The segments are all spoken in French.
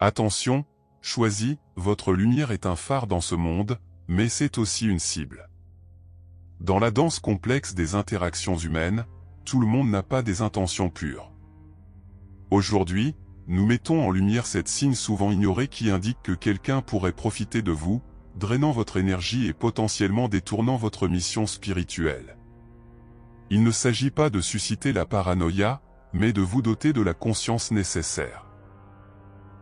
Attention, choisis, votre lumière est un phare dans ce monde, mais c'est aussi une cible. Dans la danse complexe des interactions humaines, tout le monde n'a pas des intentions pures. Aujourd'hui, nous mettons en lumière cette signe souvent ignorée qui indique que quelqu'un pourrait profiter de vous, drainant votre énergie et potentiellement détournant votre mission spirituelle. Il ne s'agit pas de susciter la paranoïa, mais de vous doter de la conscience nécessaire.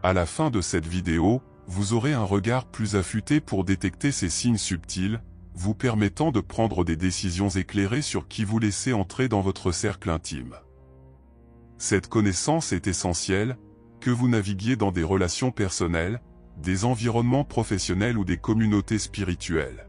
À la fin de cette vidéo, vous aurez un regard plus affûté pour détecter ces signes subtils, vous permettant de prendre des décisions éclairées sur qui vous laissez entrer dans votre cercle intime. Cette connaissance est essentielle, que vous naviguiez dans des relations personnelles, des environnements professionnels ou des communautés spirituelles.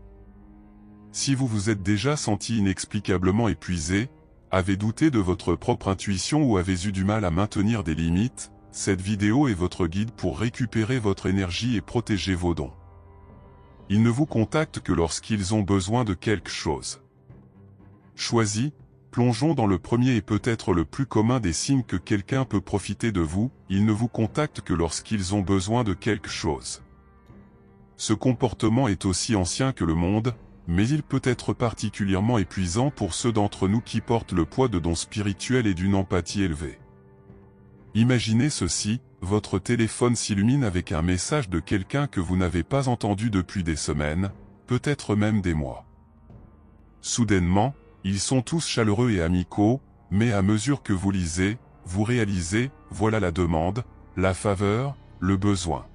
Si vous vous êtes déjà senti inexplicablement épuisé, avez douté de votre propre intuition ou avez eu du mal à maintenir des limites, cette vidéo est votre guide pour récupérer votre énergie et protéger vos dons. Ils ne vous contactent que lorsqu'ils ont besoin de quelque chose. Choisis, plongeons dans le premier et peut-être le plus commun des signes que quelqu'un peut profiter de vous, ils ne vous contactent que lorsqu'ils ont besoin de quelque chose. Ce comportement est aussi ancien que le monde, mais il peut être particulièrement épuisant pour ceux d'entre nous qui portent le poids de dons spirituels et d'une empathie élevée. Imaginez ceci, votre téléphone s'illumine avec un message de quelqu'un que vous n'avez pas entendu depuis des semaines, peut-être même des mois. Soudainement, ils sont tous chaleureux et amicaux, mais à mesure que vous lisez, vous réalisez, voilà la demande, la faveur, le besoin.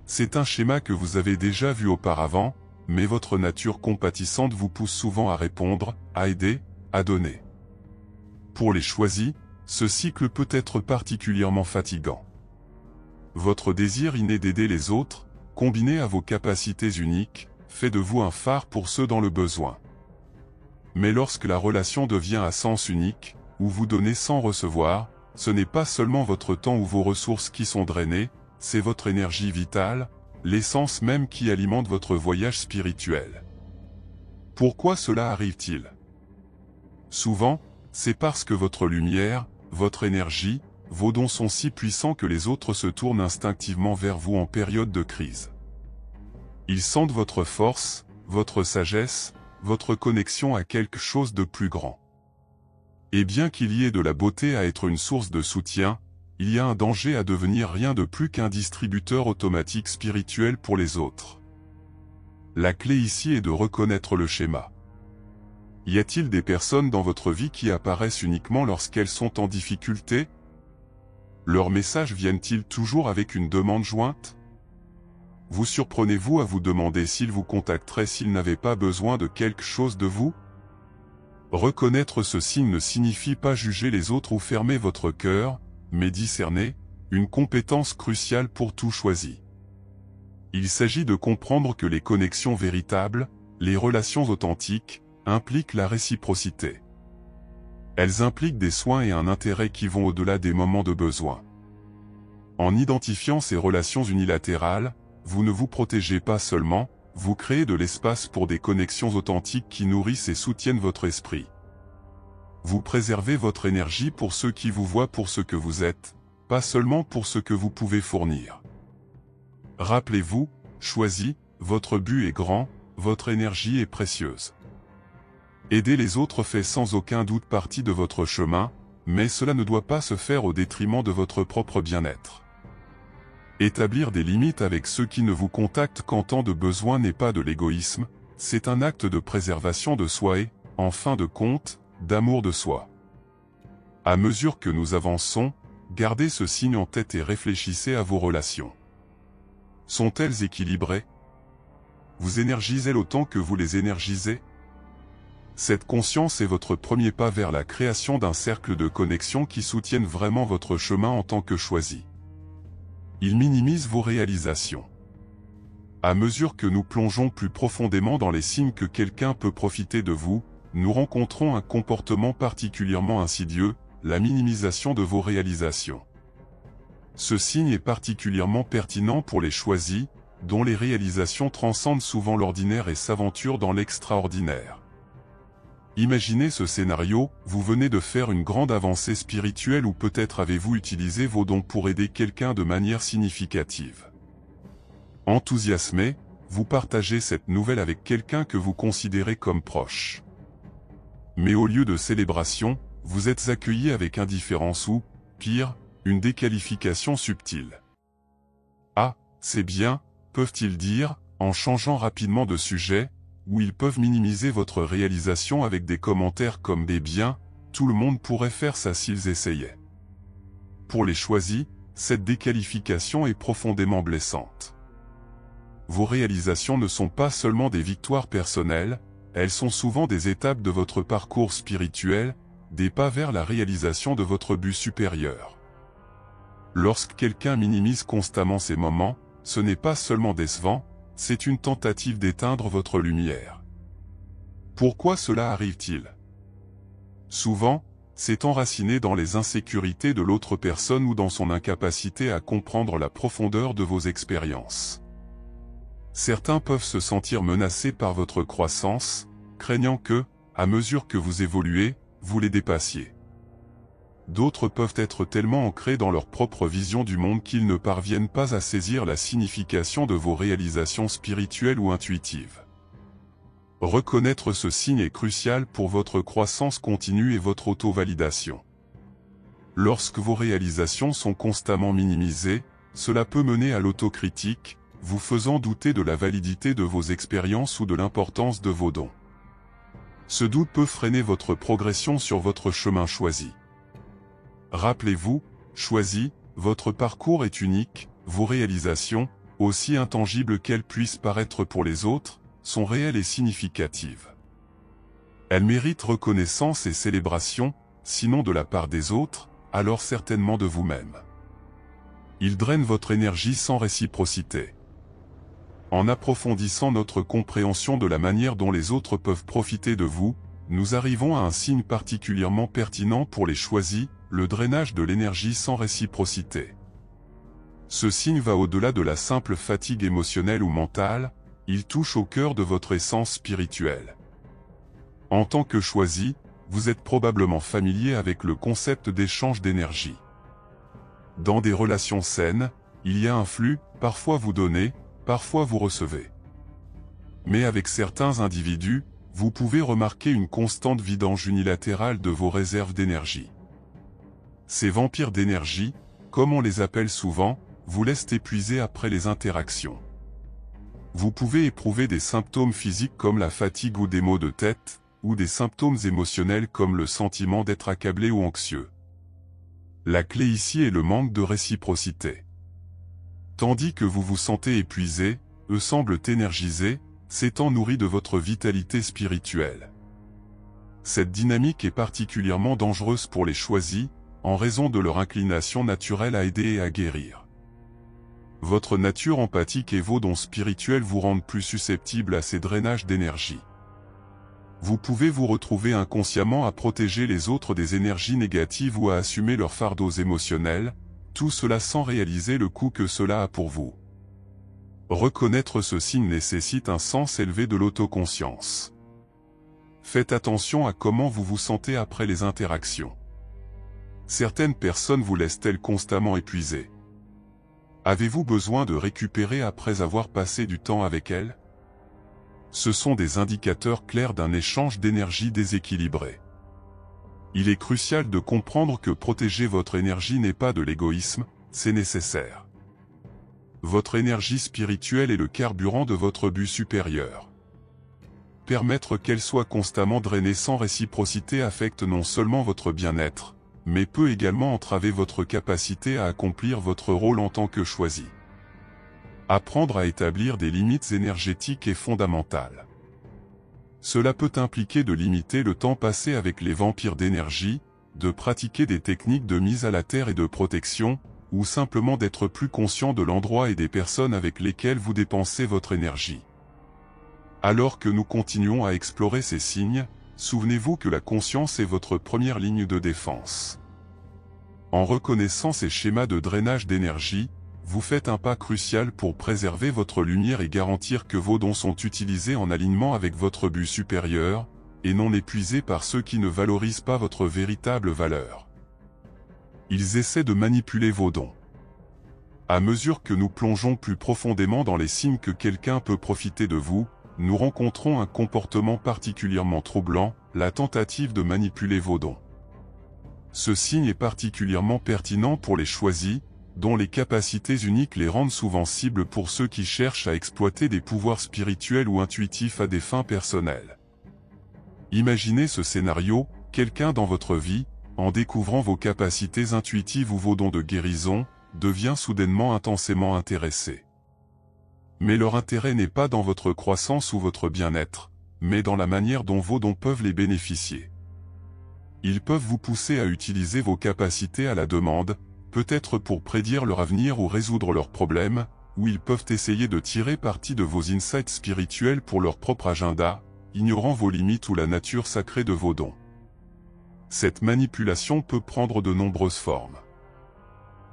C'est un schéma que vous avez déjà vu auparavant, mais votre nature compatissante vous pousse souvent à répondre, à aider, à donner. Pour les choisis, ce cycle peut être particulièrement fatigant. Votre désir inné d'aider les autres, combiné à vos capacités uniques, fait de vous un phare pour ceux dans le besoin. Mais lorsque la relation devient à sens unique, où vous donnez sans recevoir, ce n'est pas seulement votre temps ou vos ressources qui sont drainées, c'est votre énergie vitale, l'essence même qui alimente votre voyage spirituel. Pourquoi cela arrive-t-il? Souvent, c'est parce que votre lumière, votre énergie, vos dons sont si puissants que les autres se tournent instinctivement vers vous en période de crise. Ils sentent votre force, votre sagesse, votre connexion à quelque chose de plus grand. Et bien qu'il y ait de la beauté à être une source de soutien, il y a un danger à devenir rien de plus qu'un distributeur automatique spirituel pour les autres. La clé ici est de reconnaître le schéma. Y a-t-il des personnes dans votre vie qui apparaissent uniquement lorsqu'elles sont en difficulté? Leurs messages viennent-ils toujours avec une demande jointe? Vous surprenez-vous à vous demander s'ils vous contacteraient s'ils n'avaient pas besoin de quelque chose de vous? Reconnaître ce signe ne signifie pas juger les autres ou fermer votre cœur, mais discerner, une compétence cruciale pour tout choisi. Il s'agit de comprendre que les connexions véritables, les relations authentiques, impliquent la réciprocité. Elles impliquent des soins et un intérêt qui vont au-delà des moments de besoin. En identifiant ces relations unilatérales, vous ne vous protégez pas seulement, vous créez de l'espace pour des connexions authentiques qui nourrissent et soutiennent votre esprit. Vous préservez votre énergie pour ceux qui vous voient pour ce que vous êtes, pas seulement pour ce que vous pouvez fournir. Rappelez-vous, choisis, votre but est grand, votre énergie est précieuse. Aider les autres fait sans aucun doute partie de votre chemin, mais cela ne doit pas se faire au détriment de votre propre bien-être. Établir des limites avec ceux qui ne vous contactent qu'en temps de besoin n'est pas de l'égoïsme, c'est un acte de préservation de soi et, en fin de compte, d'amour de soi. À mesure que nous avançons, gardez ce signe en tête et réfléchissez à vos relations. Sont-elles équilibrées? Vous énergisez-elles autant que vous les énergisez? Cette conscience est votre premier pas vers la création d'un cercle de connexion qui soutienne vraiment votre chemin en tant que choisi. Il minimise vos réalisations. À mesure que nous plongeons plus profondément dans les signes que quelqu'un peut profiter de vous, nous rencontrons un comportement particulièrement insidieux, la minimisation de vos réalisations. Ce signe est particulièrement pertinent pour les choisis, dont les réalisations transcendent souvent l'ordinaire et s'aventurent dans l'extraordinaire. Imaginez ce scénario, vous venez de faire une grande avancée spirituelle ou peut-être avez-vous utilisé vos dons pour aider quelqu'un de manière significative. Enthousiasmé, vous partagez cette nouvelle avec quelqu'un que vous considérez comme proche. Mais au lieu de célébration, vous êtes accueilli avec indifférence ou, pire, une déqualification subtile. Ah, c'est bien, peuvent-ils dire, en changeant rapidement de sujet, ou ils peuvent minimiser votre réalisation avec des commentaires comme « Eh bien, tout le monde pourrait faire ça s'ils essayaient ». Pour les choisis, cette déqualification est profondément blessante. Vos réalisations ne sont pas seulement des victoires personnelles, elles sont souvent des étapes de votre parcours spirituel, des pas vers la réalisation de votre but supérieur. Lorsque quelqu'un minimise constamment ces moments, ce n'est pas seulement décevant, c'est une tentative d'éteindre votre lumière. Pourquoi cela arrive-t-il? Souvent, c'est enraciné dans les insécurités de l'autre personne ou dans son incapacité à comprendre la profondeur de vos expériences. Certains peuvent se sentir menacés par votre croissance, craignant que, à mesure que vous évoluez, vous les dépassiez. D'autres peuvent être tellement ancrés dans leur propre vision du monde qu'ils ne parviennent pas à saisir la signification de vos réalisations spirituelles ou intuitives. Reconnaître ce signe est crucial pour votre croissance continue et votre auto-validation. Lorsque vos réalisations sont constamment minimisées, cela peut mener à l'autocritique, vous faisant douter de la validité de vos expériences ou de l'importance de vos dons. Ce doute peut freiner votre progression sur votre chemin choisi. Rappelez-vous, choisi, votre parcours est unique, vos réalisations, aussi intangibles qu'elles puissent paraître pour les autres, sont réelles et significatives. Elles méritent reconnaissance et célébration, sinon de la part des autres, alors certainement de vous-même. Ils drainent votre énergie sans réciprocité. En approfondissant notre compréhension de la manière dont les autres peuvent profiter de vous, nous arrivons à un signe particulièrement pertinent pour les choisis, le drainage de l'énergie sans réciprocité. Ce signe va au-delà de la simple fatigue émotionnelle ou mentale, il touche au cœur de votre essence spirituelle. En tant que choisi, vous êtes probablement familier avec le concept d'échange d'énergie. Dans des relations saines, il y a un flux, parfois vous donnez, parfois vous recevez. Mais avec certains individus, vous pouvez remarquer une constante vidange unilatérale de vos réserves d'énergie. Ces vampires d'énergie, comme on les appelle souvent, vous laissent épuisés après les interactions. Vous pouvez éprouver des symptômes physiques comme la fatigue ou des maux de tête, ou des symptômes émotionnels comme le sentiment d'être accablé ou anxieux. La clé ici est le manque de réciprocité. Tandis que vous vous sentez épuisé, eux semblent énergisés, s'étant nourris de votre vitalité spirituelle. Cette dynamique est particulièrement dangereuse pour les choisis, en raison de leur inclination naturelle à aider et à guérir. Votre nature empathique et vos dons spirituels vous rendent plus susceptibles à ces drainages d'énergie. Vous pouvez vous retrouver inconsciemment à protéger les autres des énergies négatives ou à assumer leurs fardeaux émotionnels, tout cela sans réaliser le coût que cela a pour vous. Reconnaître ce signe nécessite un sens élevé de l'autoconscience. Faites attention à comment vous vous sentez après les interactions. Certaines personnes vous laissent-elles constamment épuisées? Avez-vous besoin de récupérer après avoir passé du temps avec elles? Ce sont des indicateurs clairs d'un échange d'énergie déséquilibré. Il est crucial de comprendre que protéger votre énergie n'est pas de l'égoïsme, c'est nécessaire. Votre énergie spirituelle est le carburant de votre but supérieur. Permettre qu'elle soit constamment drainée sans réciprocité affecte non seulement votre bien-être, mais peut également entraver votre capacité à accomplir votre rôle en tant que choisi. Apprendre à établir des limites énergétiques est fondamental. Cela peut impliquer de limiter le temps passé avec les vampires d'énergie, de pratiquer des techniques de mise à la terre et de protection, ou simplement d'être plus conscient de l'endroit et des personnes avec lesquelles vous dépensez votre énergie. Alors que nous continuons à explorer ces signes, souvenez-vous que la conscience est votre première ligne de défense. En reconnaissant ces schémas de drainage d'énergie, vous faites un pas crucial pour préserver votre lumière et garantir que vos dons sont utilisés en alignement avec votre but supérieur, et non épuisés par ceux qui ne valorisent pas votre véritable valeur. Ils essaient de manipuler vos dons. À mesure que nous plongeons plus profondément dans les signes que quelqu'un peut profiter de vous, nous rencontrons un comportement particulièrement troublant, la tentative de manipuler vos dons. Ce signe est particulièrement pertinent pour les choisis, dont les capacités uniques les rendent souvent cibles pour ceux qui cherchent à exploiter des pouvoirs spirituels ou intuitifs à des fins personnelles. Imaginez ce scénario, quelqu'un dans votre vie, en découvrant vos capacités intuitives ou vos dons de guérison, devient soudainement intensément intéressé. Mais leur intérêt n'est pas dans votre croissance ou votre bien-être, mais dans la manière dont vos dons peuvent les bénéficier. Ils peuvent vous pousser à utiliser vos capacités à la demande, peut-être pour prédire leur avenir ou résoudre leurs problèmes, ou ils peuvent essayer de tirer parti de vos insights spirituels pour leur propre agenda, ignorant vos limites ou la nature sacrée de vos dons. Cette manipulation peut prendre de nombreuses formes.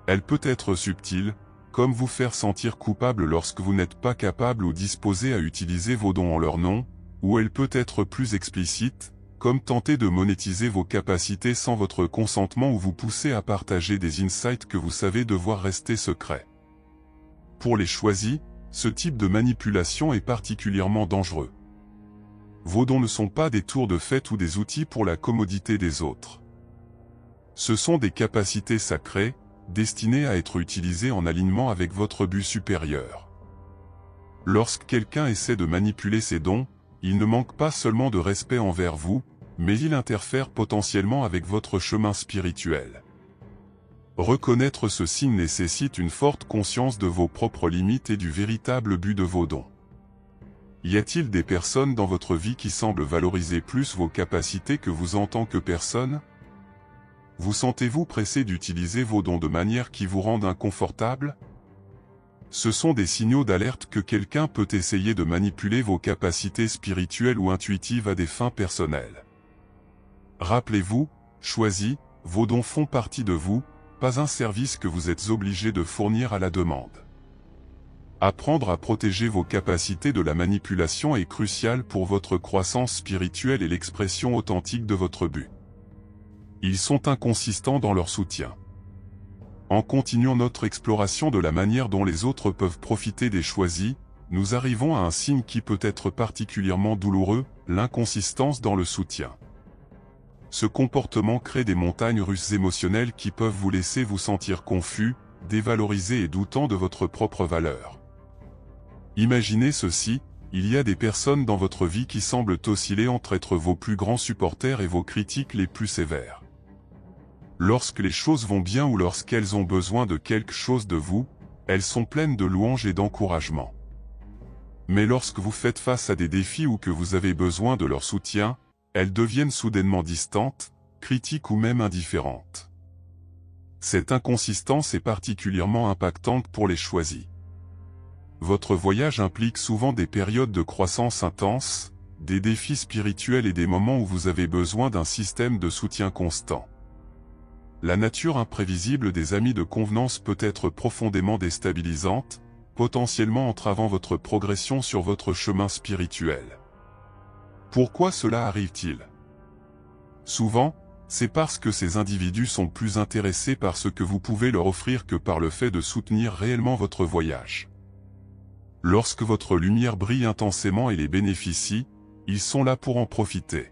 Elle peut être subtile, comme vous faire sentir coupable lorsque vous n'êtes pas capable ou disposé à utiliser vos dons en leur nom, ou elle peut être plus explicite, comme tenter de monétiser vos capacités sans votre consentement ou vous pousser à partager des insights que vous savez devoir rester secrets. Pour les choisis, ce type de manipulation est particulièrement dangereux. Vos dons ne sont pas des tours de fête ou des outils pour la commodité des autres. Ce sont des capacités sacrées, destinées à être utilisées en alignement avec votre but supérieur. Lorsque quelqu'un essaie de manipuler ces dons, il ne manque pas seulement de respect envers vous, mais il interfère potentiellement avec votre chemin spirituel. Reconnaître ce signe nécessite une forte conscience de vos propres limites et du véritable but de vos dons. Y a-t-il des personnes dans votre vie qui semblent valoriser plus vos capacités que vous en tant que personne ? Vous sentez-vous pressé d'utiliser vos dons de manière qui vous rende inconfortable ? Ce sont des signaux d'alerte que quelqu'un peut essayer de manipuler vos capacités spirituelles ou intuitives à des fins personnelles. Rappelez-vous, choisis, vos dons font partie de vous, pas un service que vous êtes obligé de fournir à la demande. Apprendre à protéger vos capacités de la manipulation est crucial pour votre croissance spirituelle et l'expression authentique de votre but. Ils sont inconsistants dans leur soutien. En continuant notre exploration de la manière dont les autres peuvent profiter des choisis, nous arrivons à un signe qui peut être particulièrement douloureux, l'inconsistance dans le soutien. Ce comportement crée des montagnes russes émotionnelles qui peuvent vous laisser vous sentir confus, dévalorisé et doutant de votre propre valeur. Imaginez ceci, il y a des personnes dans votre vie qui semblent osciller entre être vos plus grands supporters et vos critiques les plus sévères. Lorsque les choses vont bien ou lorsqu'elles ont besoin de quelque chose de vous, elles sont pleines de louanges et d'encouragement. Mais lorsque vous faites face à des défis ou que vous avez besoin de leur soutien, elles deviennent soudainement distantes, critiques ou même indifférentes. Cette inconsistance est particulièrement impactante pour les choisis. Votre voyage implique souvent des périodes de croissance intense, des défis spirituels et des moments où vous avez besoin d'un système de soutien constant. La nature imprévisible des amis de convenance peut être profondément déstabilisante, potentiellement entravant votre progression sur votre chemin spirituel. Pourquoi cela arrive-t-il ? Souvent, c'est parce que ces individus sont plus intéressés par ce que vous pouvez leur offrir que par le fait de soutenir réellement votre voyage. Lorsque votre lumière brille intensément et les bénéficie, ils sont là pour en profiter.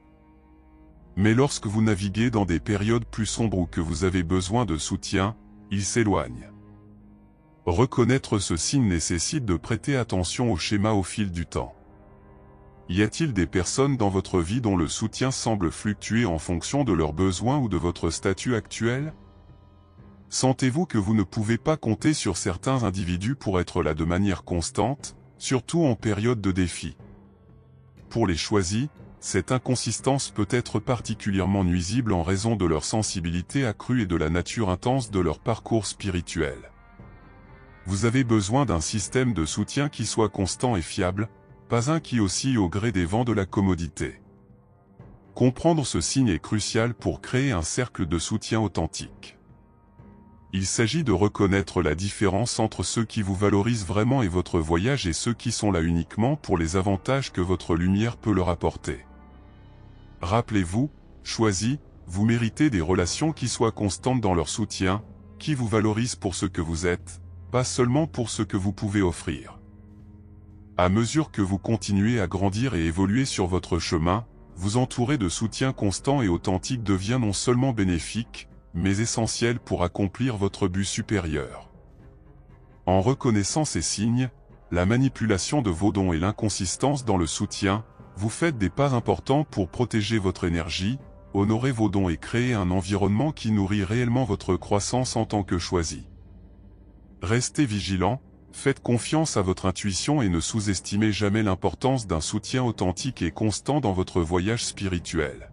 Mais lorsque vous naviguez dans des périodes plus sombres ou que vous avez besoin de soutien, ils s'éloignent. Reconnaître ce signe nécessite de prêter attention au schéma au fil du temps. Y a-t-il des personnes dans votre vie dont le soutien semble fluctuer en fonction de leurs besoins ou de votre statut actuel ? Sentez-vous que vous ne pouvez pas compter sur certains individus pour être là de manière constante, surtout en période de défi ? Pour les choisis, cette inconsistance peut être particulièrement nuisible en raison de leur sensibilité accrue et de la nature intense de leur parcours spirituel. Vous avez besoin d'un système de soutien qui soit constant et fiable, pas un qui oscille au gré des vents de la commodité. Comprendre ce signe est crucial pour créer un cercle de soutien authentique. Il s'agit de reconnaître la différence entre ceux qui vous valorisent vraiment et votre voyage et ceux qui sont là uniquement pour les avantages que votre lumière peut leur apporter. Rappelez-vous, choisis, vous méritez des relations qui soient constantes dans leur soutien, qui vous valorisent pour ce que vous êtes, pas seulement pour ce que vous pouvez offrir. À mesure que vous continuez à grandir et évoluer sur votre chemin, vous entourer de soutien constant et authentique devient non seulement bénéfique, mais essentiel pour accomplir votre but supérieur. En reconnaissant ces signes, la manipulation de vos dons et l'inconsistance dans le soutien, vous faites des pas importants pour protéger votre énergie, honorer vos dons et créer un environnement qui nourrit réellement votre croissance en tant que choisi. Restez vigilant, faites confiance à votre intuition et ne sous-estimez jamais l'importance d'un soutien authentique et constant dans votre voyage spirituel.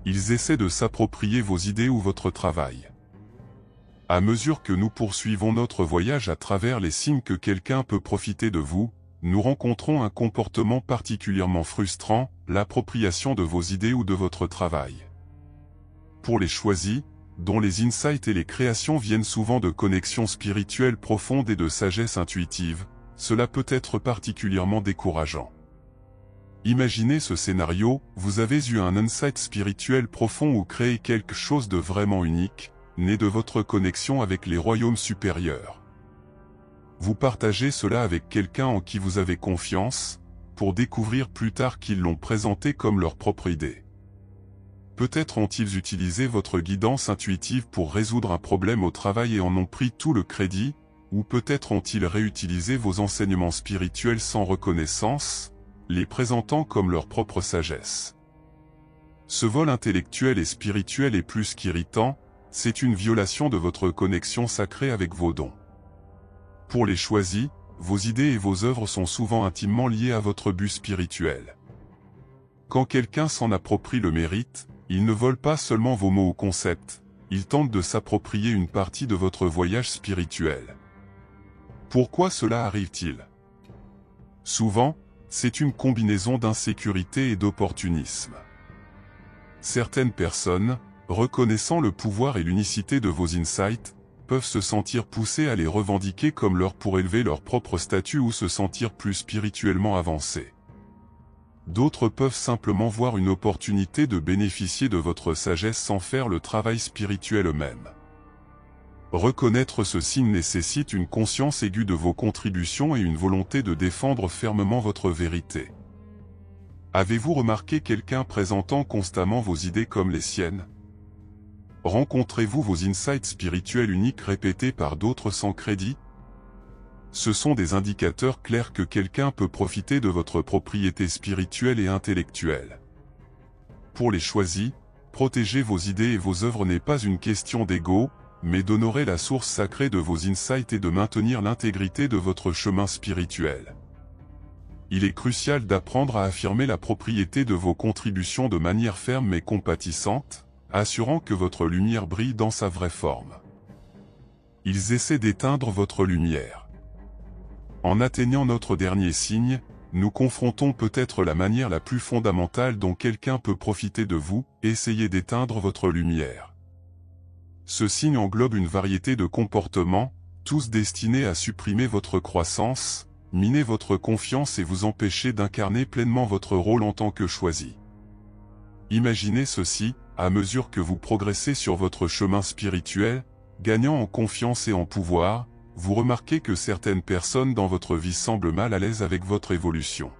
Ils essaient de s'approprier vos idées ou votre travail. À mesure que nous poursuivons notre voyage à travers les signes que quelqu'un peut profiter de vous, nous rencontrons un comportement particulièrement frustrant, l'appropriation de vos idées ou de votre travail. Pour les choisis, dont les insights et les créations viennent souvent de connexions spirituelles profondes et de sagesse intuitive, cela peut être particulièrement décourageant. Imaginez ce scénario, vous avez eu un insight spirituel profond ou créé quelque chose de vraiment unique, né de votre connexion avec les royaumes supérieurs. Vous partagez cela avec quelqu'un en qui vous avez confiance, pour découvrir plus tard qu'ils l'ont présenté comme leur propre idée. Peut-être ont-ils utilisé votre guidance intuitive pour résoudre un problème au travail et en ont pris tout le crédit, ou peut-être ont-ils réutilisé vos enseignements spirituels sans reconnaissance, les présentant comme leur propre sagesse. Ce vol intellectuel et spirituel est plus qu'irritant, c'est une violation de votre connexion sacrée avec vos dons. Pour les choisis, vos idées et vos œuvres sont souvent intimement liées à votre but spirituel. Quand quelqu'un s'en approprie le mérite, il ne vole pas seulement vos mots ou concepts, il tente de s'approprier une partie de votre voyage spirituel. Pourquoi cela arrive-t-il? Souvent, c'est une combinaison d'insécurité et d'opportunisme. Certaines personnes, reconnaissant le pouvoir et l'unicité de vos insights, peuvent se sentir poussés à les revendiquer comme leur pour élever leur propre statut ou se sentir plus spirituellement avancés. D'autres peuvent simplement voir une opportunité de bénéficier de votre sagesse sans faire le travail spirituel eux-mêmes. Reconnaître ce signe nécessite une conscience aiguë de vos contributions et une volonté de défendre fermement votre vérité. Avez-vous remarqué quelqu'un présentant constamment vos idées comme les siennes? Rencontrez-vous vos insights spirituels uniques répétés par d'autres sans crédit? Ce sont des indicateurs clairs que quelqu'un peut profiter de votre propriété spirituelle et intellectuelle. Pour les choisis, protéger vos idées et vos œuvres n'est pas une question d'ego, mais d'honorer la source sacrée de vos insights et de maintenir l'intégrité de votre chemin spirituel. Il est crucial d'apprendre à affirmer la propriété de vos contributions de manière ferme mais compatissante, assurant que votre lumière brille dans sa vraie forme. Ils essaient d'éteindre votre lumière. En atteignant notre dernier signe, nous confrontons peut-être la manière la plus fondamentale dont quelqu'un peut profiter de vous, essayer d'éteindre votre lumière. Ce signe englobe une variété de comportements, tous destinés à supprimer votre croissance, miner votre confiance et vous empêcher d'incarner pleinement votre rôle en tant que choisi. Imaginez ceci, à mesure que vous progressez sur votre chemin spirituel, gagnant en confiance et en pouvoir, vous remarquez que certaines personnes dans votre vie semblent mal à l'aise avec votre évolution.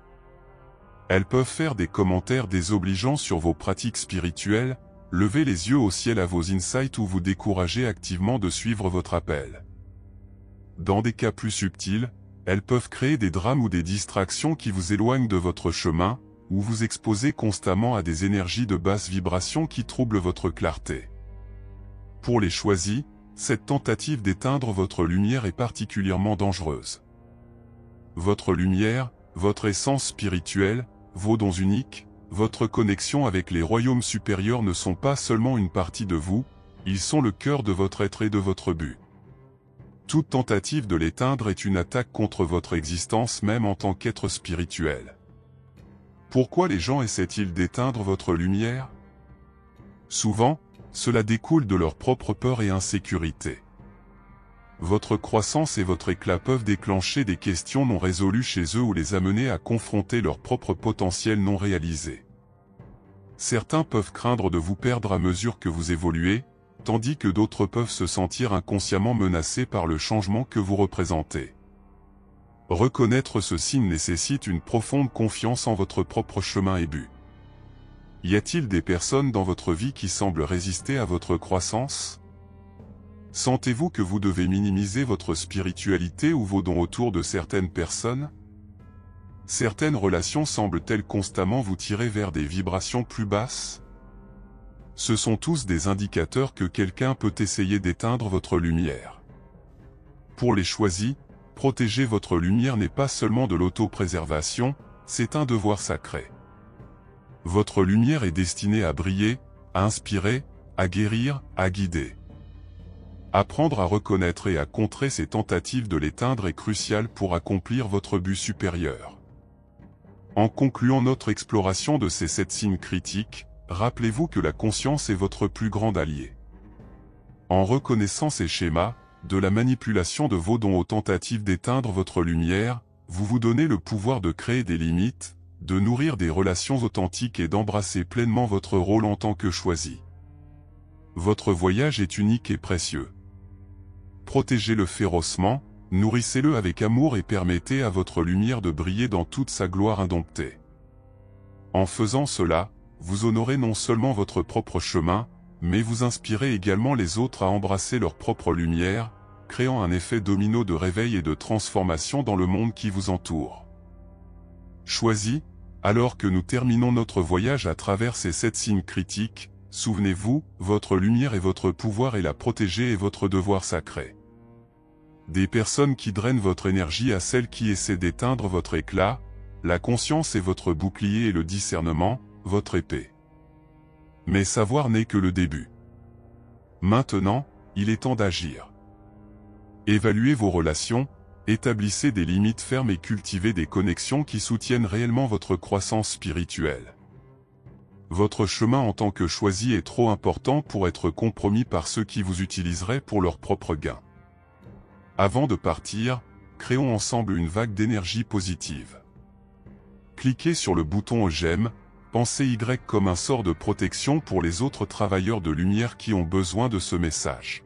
Elles peuvent faire des commentaires désobligeants sur vos pratiques spirituelles, lever les yeux au ciel à vos insights ou vous décourager activement de suivre votre appel. Dans des cas plus subtils, elles peuvent créer des drames ou des distractions qui vous éloignent de votre chemin, ou vous exposer constamment à des énergies de basse vibration qui troublent votre clarté. Pour les choisis, cette tentative d'éteindre votre lumière est particulièrement dangereuse. Votre lumière, votre essence spirituelle, vos dons uniques, votre connexion avec les royaumes supérieurs ne sont pas seulement une partie de vous, ils sont le cœur de votre être et de votre but. Toute tentative de l'éteindre est une attaque contre votre existence même en tant qu'être spirituel. Pourquoi les gens essaient-ils d'éteindre votre lumière? Souvent, cela découle de leur propre peur et insécurité. Votre croissance et votre éclat peuvent déclencher des questions non résolues chez eux ou les amener à confronter leur propre potentiel non réalisé. Certains peuvent craindre de vous perdre à mesure que vous évoluez, tandis que d'autres peuvent se sentir inconsciemment menacés par le changement que vous représentez. Reconnaître ce signe nécessite une profonde confiance en votre propre chemin et but. Y a-t-il des personnes dans votre vie qui semblent résister à votre croissance? Sentez-vous que vous devez minimiser votre spiritualité ou vos dons autour de certaines personnes? Certaines relations semblent-elles constamment vous tirer vers des vibrations plus basses? Ce sont tous des indicateurs que quelqu'un peut essayer d'éteindre votre lumière. Pour les choisis, protéger votre lumière n'est pas seulement de l'autopréservation, c'est un devoir sacré. Votre lumière est destinée à briller, à inspirer, à guérir, à guider. Apprendre à reconnaître et à contrer ces tentatives de l'éteindre est crucial pour accomplir votre but supérieur. En concluant notre exploration de ces 7 signes critiques, rappelez-vous que la conscience est votre plus grand allié. En reconnaissant ces schémas, de la manipulation de vos dons aux tentatives d'éteindre votre lumière, vous vous donnez le pouvoir de créer des limites, de nourrir des relations authentiques et d'embrasser pleinement votre rôle en tant que choisi. Votre voyage est unique et précieux. Protégez-le férocement, nourrissez-le avec amour et permettez à votre lumière de briller dans toute sa gloire indomptée. En faisant cela, vous honorez non seulement votre propre chemin, mais vous inspirez également les autres à embrasser leur propre lumière, créant un effet domino de réveil et de transformation dans le monde qui vous entoure. Choisis, alors que nous terminons notre voyage à travers ces 7 signes critiques, souvenez-vous, votre lumière et votre pouvoir et la protéger est votre devoir sacré. Des personnes qui drainent votre énergie à celles qui essaient d'éteindre votre éclat, la conscience est votre bouclier et le discernement, votre épée. Mais savoir n'est que le début. Maintenant, il est temps d'agir. Évaluez vos relations, établissez des limites fermes et cultivez des connexions qui soutiennent réellement votre croissance spirituelle. Votre chemin en tant que choisi est trop important pour être compromis par ceux qui vous utiliseraient pour leur propre gain. Avant de partir, créons ensemble une vague d'énergie positive. Cliquez sur le bouton j'aime, pensez Y comme un sort de protection pour les autres travailleurs de lumière qui ont besoin de ce message.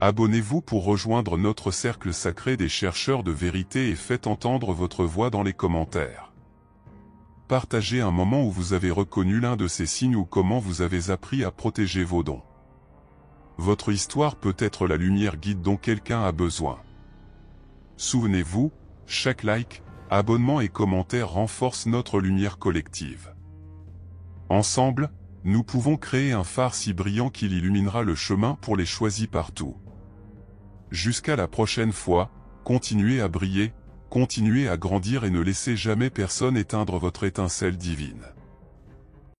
Abonnez-vous pour rejoindre notre cercle sacré des chercheurs de vérité et faites entendre votre voix dans les commentaires. Partagez un moment où vous avez reconnu l'un de ces signes ou comment vous avez appris à protéger vos dons. Votre histoire peut être la lumière guide dont quelqu'un a besoin. Souvenez-vous, chaque like, abonnement et commentaire renforce notre lumière collective. Ensemble, nous pouvons créer un phare si brillant qu'il illuminera le chemin pour les choisis partout. Jusqu'à la prochaine fois, continuez à briller, continuez à grandir et ne laissez jamais personne éteindre votre étincelle divine.